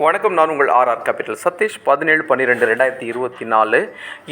வணக்கம். நான் உங்கள் ஆர்ஆர் கேபிட்டல் சதீஷ். 17/12/2024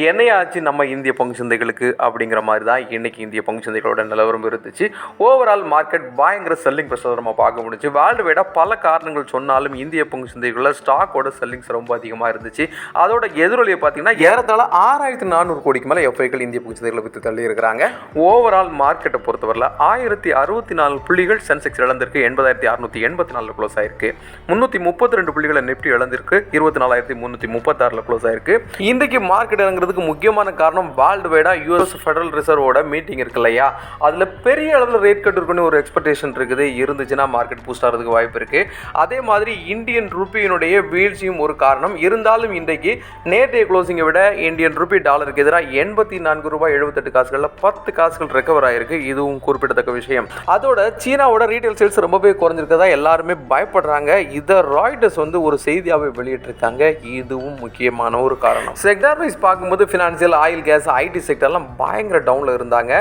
என்னையாச்சு நம்ம இந்திய பங்கு சந்தைகளுக்கு அப்படிங்கிற மாதிரி தான் இன்றைக்கி இந்திய பங்கு சந்தைகளோட நிலவரம் இருந்துச்சு. ஓவரால் மார்க்கெட் பயங்கர செல்லிங் ப்ரெஷர் நம்ம பார்க்க முடிஞ்சு. வேர்ல்டு வைடாக பல காரணங்கள் சொன்னாலும் இந்திய பங்கு சந்தைகளில் ஸ்டாக்கோட செல்லிங்ஸ் ரொம்ப அதிகமாக இருந்துச்சு. அதோட எதிரொலியை பார்த்தீங்கன்னா ஏறத்தாழ 6400 கோடிக்கு மேலே எஃப்ஐக்கள் இந்திய பங்கு சந்தைகளை விற்று தள்ளி இருக்கிறாங்க. ஓவரால் மார்க்கெட்டை பொறுத்தவரையில் 1064 புள்ளிகள் சென்செக்ஸ் இழந்திருக்கு. 80,684 க்ளோஸ் ஆயிருக்கு. 332 புள்ளிகள் நிப்டி இழந்திருக்கு. 24,336 க்ளோஸ் ஆயிருக்கு. இன்றைக்கு மார்க்கெட் இறங்குறதுக்கு முக்கியமான காரணம் வேர்ல்டு வைடா யூஎஸ் ஃபெடரல் ரிசர்வோட மீட்டிங் இருக்கு இல்லையா, அதில் பெரிய அளவில் ரேட் கட் இருக்குன்னு ஒரு எக்ஸ்பெக்டேஷன் இருக்குது. இருந்துச்சுன்னா மார்க்கெட் பூஸ்ட் ஆகிறதுக்கு வாய்ப்பு இருக்குது. அதே மாதிரி இந்தியன் ருப்பியினுடைய வீழ்ச்சியும் ஒரு காரணம். இருந்தாலும் இன்றைக்கு நேற்றைய க்ளோசிங்கை விட இந்தியன் ருப்பி டாலருக்கு எதிராக 84 ரூபாய் 78 காசுகளில் 10 காசுகள் ரெக்கவர் ஆயிருக்கு. இதுவும் குறிப்பிடத்தக்க விஷயம். அதோட சீனாவோட ரீட்டைல் சேல்ஸ் ரொம்பவே குறைஞ்சிருக்கதா எல்லாருமே பயப்படுறாங்க. இதை ராய்டர்ஸ் ஒரு செய்தியாகவே வெளியிட்டிருக்காங்க. இதுவும் முக்கியமான ஒரு காரணம். செக்டார் வைஸ் பார்க்கும்போது ஃபினான்சியல், ஆயில், கேஸ், ஐடி செக்டர்லாம் பயங்கர டவுனில் இருந்தாங்க.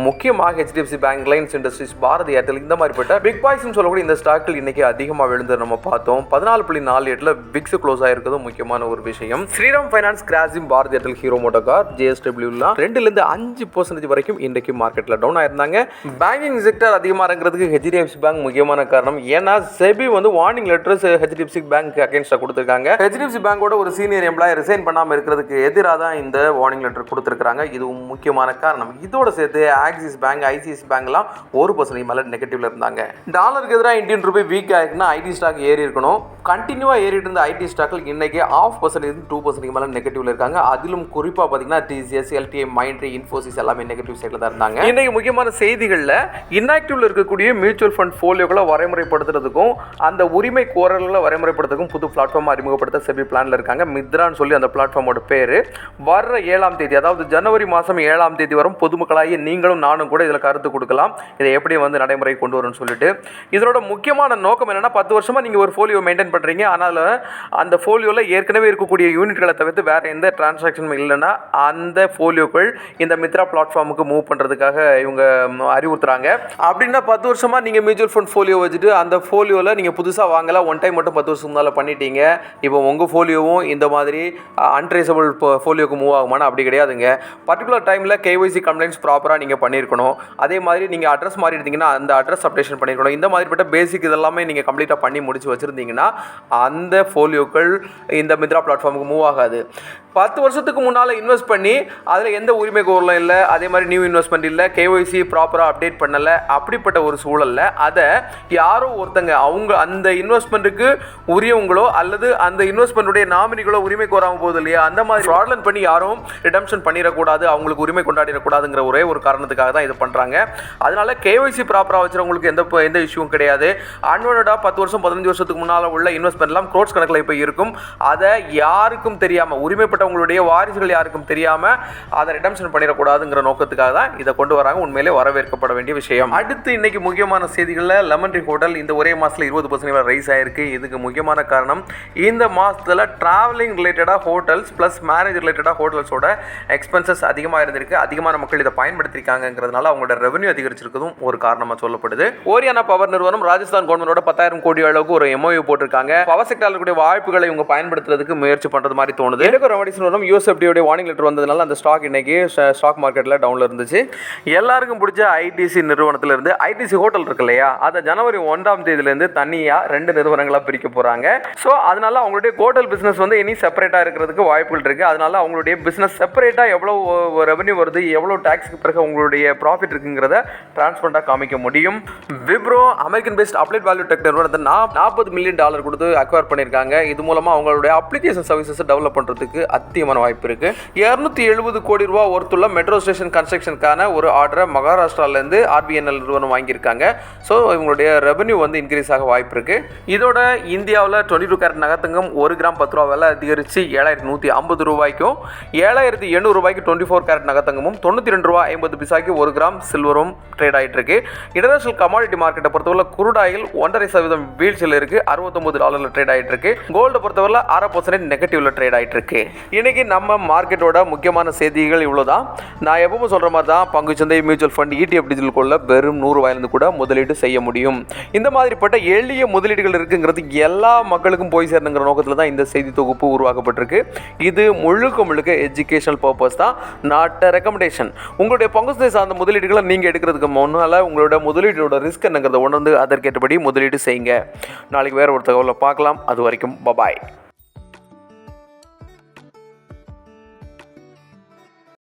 முக்கியமாக HDFC bank, Reliance industries, Bharti Airtel இந்த மாதிரிப்பட்ட பிக் பாய்ஸ்னு சொல்லக்கூடிய இந்த ஸ்டாக்கள் இன்னைக்கு அதிகமாக விழுந்து நம்ம பார்த்தோம். 14.48 பிக்ஸ் க்ளோஸ் ஆயிருக்கிறதும் முக்கியமான ஒரு விஷயம். ஸ்ரீராம் ஃபைனான்ஸ், கிராசிம், பாரதி ஏர்டெல், ஹீரோ மோட்டோகார், ஜேஎஸ்டபிள்யூலாம் 2-5% வரைக்கும் இன்றைக்கு மார்க்கெட்டில் டவுன் ஆயிருந்தாங்க. பேங்கிங் செக்டர் அதிகமாக இறங்குறதுக்கு ஹெச்டிஎஃப்சி பேங்க் முக்கியமான காரணம். ஏன்னா SEBI warning letters HDFC bank அகைன்ஸ்டா கொடுத்திருக்காங்க. ஹெச்டிஎஃப்சி பேங்கோட ஒரு சீனியர் எம்ப்ளாயி ரிசைன் பண்ணாம இருக்கிறதுக்கு எதிராக தான் இந்த வார்னிங் லெட்டர் கொடுத்திருக்காங்க. இதுவும் முக்கியமான காரணம். இதோட சேர்த்து ஆக்சிஸ் பேங்க், ஐசிஐசிஐ பேங்க்லாம் 1% மேல நெகட்டிவ்ல இருந்தாங்க. டாலருக்கு எதிராக இந்தியன் ரூபி வீக் ஆயிருக்குன்னா ஐடி ஸ்டாக் ஏறி இருக்கணும். கண்டினியூவா ஏறிட்டு இருந்த ஐடி ஸ்டாக்கள் இன்னைக்கு 0.5% 2% மேல நெகட்டிவ்ல இருக்காங்க. அதிலும் குறிப்பா பாத்தீங்கன்னா டிசிஎஸ், எல்டிஐ, மைண்ட்ரி, இன்ஃபோசிஸ் எல்லாமே நெகட்டிவ் சைட்ல தான் இருந்தாங்க. இன்னைக்கு முக்கியமான செய்திகள்ல இன்ஆக்டிவ்ல இருக்கக்கூடிய மியூச்சுவல் ஃபண்ட் போலியோக்களை வரைமுறைப்படுத்துறதுக்கும் அந்த உரிமை கோரல்களை வரைமுறைப்படுத்துறதுக்கும் புது பிளாட்ஃபார்ம் அறிமுகப்படுத்த செபி பிளான்ல இருக்காங்க. மித்ரான்னு சொல்லி அந்த பிளாட்ஃபார்மோட பேரு. வர்ற 7ஆம் தேதி, அதாவது ஜனவரி மாதம் 7ஆம் தேதி வரும் பொதுமக்களாகிய நீங்களும் நானும் கூட இதில் கருத்து கொடுக்கலாம். இதை எப்படி நடைமுறை கொண்டு வரும்னு சொல்லிட்டு. இதோட முக்கியமான நோக்கம் என்னன்னா, 10 வருஷமா நீங்க ஒரு போலியோ மெயின்டைன் பண்றீங்க. ஆனால் அந்த போலியோல ஏற்கனவே இருக்கக்கூடிய யூனிட்களை தவிர்த்து வேற எந்த டிரான்சாக்ஷனும் இல்லைன்னா அந்த போலியோக்கள் இந்த மித்ரா பிளாட்ஃபார்முக்கு மூவ் பண்றதுக்காக இவங்க அறிவுறுத்துறாங்க. அப்படின்னா 10 வருஷமா நீங்க மியூச்சுவல் ஃபண்ட் போலியோ வச்சுட்டு அந்த போலியோல நீங்க புதுசா வாங்கலாம். ஒன் டைம் மட்டும் 10 வருஷம் முன்னால பண்ணிட்டீங்க. இப்போ உங்கள் ஃபோலியோவும் இந்த மாதிரி அன்ட்ரேசபிள் ஃபோலியோக்கு மூவ் ஆகுமானா? அப்படி கிடையாதுங்க. பர்டிகுலர் டைமில் கேஒய்சி கம்ப்ளைண்ட்ஸ் ப்ராப்பராக நீங்கள் பண்ணியிருக்கணும். அதே மாதிரி நீங்கள் அட்ரஸ் மாறி இருந்தீங்கன்னா அந்த அட்ரஸ் அப்டேஷன் பண்ணியிருக்கணும். இந்த மாதிரிப்பட்ட பேசிக் இதெல்லாமே நீங்கள் கம்ப்ளீட்டாக பண்ணி முடிச்சு வச்சுருந்தீங்கன்னா அந்த ஃபோலியோக்கள் இந்த மித்ரா பிளாட்ஃபார்முக்கு மூவ் ஆகாது. 10 வருஷத்துக்கு முன்னால் இன்வெஸ்ட் பண்ணி அதில் எந்த உரிமை கோரலும் இல்லை, அதே மாதிரி நியூ இன்வெஸ்ட்மெண்ட் இல்லை, கேஒய்சி ப்ராப்பராக அப்டேட் பண்ணலை, அப்படிப்பட்ட ஒரு சூழலில் அதை யாரோ ஒருத்தங்க அவங்க அந்த இன்வெஸ்ட்மெண்ட்டுக்கு உரியவங்களோ அல்லது அந்த இன்வெஸ்ட்மெண்ட்டுடைய நாமினிகளோ உரிமை கோராமல் போகுது இல்லையா, அந்த மாதிரி ஃப்ராட்லண்ட் பண்ணி யாரும் ரிடம்ஷன் பண்ணிடக்கூடாது, அவங்களுக்கு உரிமை கொண்டாடிடக்கூடாதுங்கிற ஒரே ஒரு காரணத்துக்காக தான் இது பண்ணுறாங்க. அதனால கேஒய்சி ப்ராப்பராக வச்சுருவங்களுக்கு எந்த இஷ்யூவும் கிடையாது. அன்வான்டா 10 வருஷம் 15 வருஷத்துக்கு முன்னால் உள்ள இன்வெஸ்ட்மெண்ட்லாம் க்ரோட்ஸ் கணக்கில் இப்போ இருக்கும். அதை யாருக்கும் தெரியாமல், உரிமைப்பட்டவங்களுடைய வாரிசுகள் யாருக்கும் தெரியாமல் அதை ரிடம்ஷன் பண்ணிடக்கூடாதுங்கிற நோக்கத்துக்காக தான் இதை கொண்டு வராங்க. உண்மையிலே வரவேற்கப்பட வேண்டிய விஷயம். அடுத்து இன்னைக்கு முக்கியமான செய்திகளில் லெமன் ட்ரீ ஹோட்டல் இந்த ஒரே மாதத்தில் 20% ரைஸ் ஆயிருக்கு. இதுக்கு முக்கியமான காரணம், இந்த மாதத்தில் டிராவலிங் ரிலேட்டடாக ஹோட்டல்ஸ் ப்ளஸ் மேரேஜ் ரிலேட்டடாக ஹோட்டல்ஸோட எக்ஸ்பென்சஸ் அதிகமாக இருந்திருக்கு. அதிகமான மக்கள் இதை பயன்படுத்திருக்காங்கிறதுனால அவங்களோட ரெவன்யூ அதிகரிச்சிருக்கிறதும் ஒரு காரணமாக சொல்லப்படுது. ஓரியானா பவர் நிறுவனம் ராஜஸ்தான் கவர்மெண்டோட 10,000 கோடி அளவுக்கு ஒரு எம்ஓயு போட்டிருக்காங்க. பவர் செக்டரில் கூடிய வாய்ப்புகளை இவங்க பயன்படுத்துறதுக்கு முயற்சி பண்ணுறது மாதிரி தோணுது. எனக்கு ரெமடிஸ் நிறுவனம் யூஎஸ்எஃப்டியோட வார்னிங் லெட்டர் வந்ததுனால அந்த ஸ்டாக் இன்னைக்கு ஸ்டாக் மார்க்கெட்டில் டவுனில் இருந்துச்சு. எல்லாருக்கும் பிடிச்ச ஐடிசி நிறுவனத்தில் இருந்து ஐடிசி ஹோட்டல் இருக்கு இல்லையா, அதை ஜனவரி 1ஆம் தேதியிலேருந்து தனியாக 2 நிறுவனங்களாக பிரிக்க போகிறாங்க. ஸோ அதனால அவங்களுடைய ஹோட்டல் பிஸ்னஸ் இனி செப்பரேட்டாக இருக்கிறதுக்கு வாய்ப்புகள் இருக்குது. அதனால அவங்களுடைய பிஸ்னஸ் செப்பரேட்டாக எவ்வளோ ரெவன்யூ வருது, எவ்வளோ டாக்ஸ்க்கு பிறகு அவங்களுடைய ப்ராஃபிட் இருக்குங்கிறத டிரான்ஸ்பரண்டாக காமிக்க முடியும். Wipro American based applied value tech நிறுவனத்தை $40 மில்லியன் கொடுத்து அக்வயர் பண்ணியிருக்காங்க. இது மூலமாக அவங்களுடைய அப்ளிகேஷன் சர்வீசஸ் டெவலப் பண்ணுறதுக்கு அதிகமான வாய்ப்பு இருக்குது. 270 கோடி ரூபா ஒருத்துள்ள மெட்ரோ ஸ்டேஷன் கன்ஸ்ட்ரக்ஷனுக்கான ஒரு ஆர்டரை மகாராஷ்டிராலேருந்து ஆர்பிஎன்எல் நிறுவனம் வாங்கியிருக்காங்க. ஸோ இவங்களுடைய ரெவன்யூ இன்க்ரீஸ் ஆக வாய்ப்பு இருக்குது. இதோட இந்தியாவில் 22 கேரட் நகத்தங்கம் 1 கிராம் 10 ரூபா விலை அதிகரித்து 7,150 ரூபாய்க்கும், 7,800 ரூபாய்க்கு 24 கேரட் நகத்தங்கமும், 92 ரூபா 50 பைசாக்கு 1 கிராம் சில்வரும் ட்ரேட் ஆகிட்டு இருக்கு. இன்டர்நேஷனல் கமாடிட்டி மார்க்கெட்டை பொறுத்தவரை குரூட் ஆயில் 1.5% வீழ்ச்சியில் இருக்குது. $69 ட்ரேட் ஆகிட்டு இருக்கு. கோல்டை பொறுத்தவரை 6% நெகட்டிவ்ல ட்ரேட் ஆகிட்டு இருக்கு. இன்னைக்கு நம்ம மார்க்கெட்டோட முக்கியமான செய்திகள் இவ்வளோதான். நான் எப்பவும் சொல்கிற மாதிரி தான் பங்குச்சந்தை, மியூச்சுவல் ஃபண்ட், ETF டிஜிட்டல் கோல்டில் வெறும் 100 ரூபாயிலிருந்து கூட முதலீடு செய்ய முடியும். இந்த மாதிரிப்பட்ட எளிய முதலீடுகள் இருக்குங்கிறது எல்லா மக்களுக்கும் போய் சேரணுங்கிற நோக்கத்தில் தான் இந்த செய்தி தொகுப்பு உருவாக்கப்பட்டிருக்கு. இது முழுக்க எஜுகேஷனல் பர்பஸ் தான், நாட் ரெக்கமெண்டேஷன். உங்களுடைய பங்கு சந்தை சார்ந்த முதலீடுகளை நீங்கள் எடுக்கிறதுக்கு முன்னால் உங்களோட முதலீட்டோட ரிஸ்க் என்னங்கிறத உணர்ந்து அதற்கேற்றபடி முதலீடு செய்யுங்க. நாளைக்கு வேறு ஒரு தகவலை பார்க்கலாம். அது வரைக்கும் பபாய்.